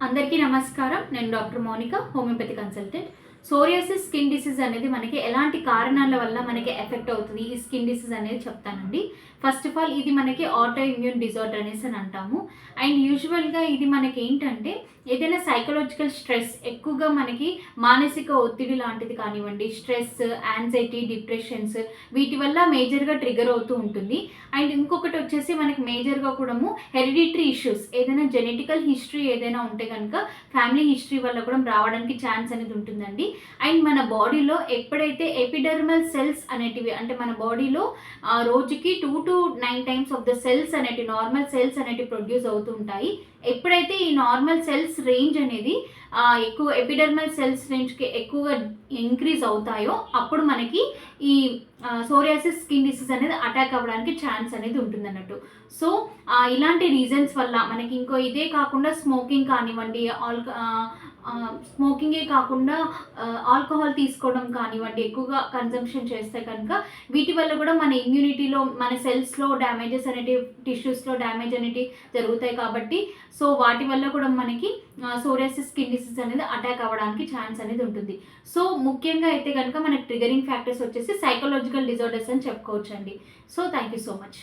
అందరికీ నమస్కారం. నేను doctor Mounika, homeopathy consultant. Psoriasis skin disease అనేది మనకి ఎలాంటి కారణాల వల్ల మనకి ఎఫెక్ట్ అవుతుంది ఈ స్కిన్ డిసీజ్ అనేది చెప్తానండి. ఫస్ట్ ఆఫ్ ఆల్ ఇది మనకి ఆటో ఇమ్యూన్ డిజార్డర్ అనేసి అని అంటాము. అండ్ యూజువల్గా ఇది మనకి ఏంటంటే ఏదైనా సైకలాజికల్ స్ట్రెస్ ఎక్కువగా మనకి మానసిక ఒత్తిడి లాంటిది కానివ్వండి, స్ట్రెస్, యాంగ్జైటీ, డిప్రెషన్స్ వీటి వల్ల మేజర్గా ట్రిగర్ అవుతూ ఉంటుంది. అండ్ ఇంకొకటి వచ్చేసి మనకి మేజర్గా కూడా హెరిడిటరీ ఇష్యూస్, ఏదైనా జెనెటికల్ హిస్టరీ ఏదైనా ఉంటే కనుక ఫ్యామిలీ హిస్టరీ వల్ల కూడా రావడానికి ఛాన్స్ అనేది ఉంటుందండి. అండ్ మన బాడీలో ఎప్పుడైతే ఎపిడర్మల్ సెల్స్ అనేటివి, అంటే మన బాడీలో రోజుకి 2 to 9 times of the cells అనేటివి, నార్మల్ సెల్స్ అనేటివి ప్రొడ్యూస్ అవుతూ ఉంటాయి. ఎప్పుడైతే ఈ నార్మల్ సెల్స్ రేంజ్ అనేది ఎక్కువ ఎపిడర్మల్ సెల్స్ రేంజ్కి ఎక్కువగా ఇంక్రీజ్ అవుతాయో అప్పుడు మనకి ఈ సోరియాసిస్ స్కిన్ డిసీజ్ అనేది అటాక్ అవ్వడానికి ఛాన్స్ అనేది ఉంటుంది అన్నట్టు. సో ఇలాంటి రీజన్స్ వల్ల మనకి ఇంకో ఇదే కాకుండా స్మోకింగ్ కానివ్వండి, స్మోకింగే కాకుండా ఆల్కహాల్ తీసుకోవడం కానివ్వండి, ఎక్కువగా కన్జంప్షన్ చేస్తే కనుక వీటి వల్ల కూడా మన ఇమ్యూనిటీలో, మన సెల్స్లో డ్యామేజెస్ అనేటివి, టిష్యూస్లో డ్యామేజ్ అనేటివి జరుగుతాయి. కాబట్టి సో వాటి వల్ల కూడా మనకి సోరియాసిస్ స్కిన్ డిసీజ్ అనేది అటాక్ అవ్వడానికి ఛాన్స్ అనేది ఉంటుంది. సో ముఖ్యంగా అయితే కనుక మనకి ట్రిగరింగ్ ఫ్యాక్టర్స్ వచ్చేసి సైకలాజికల్ డిజార్డర్స్ అని చెప్పుకోవచ్చండి. So thank you so much.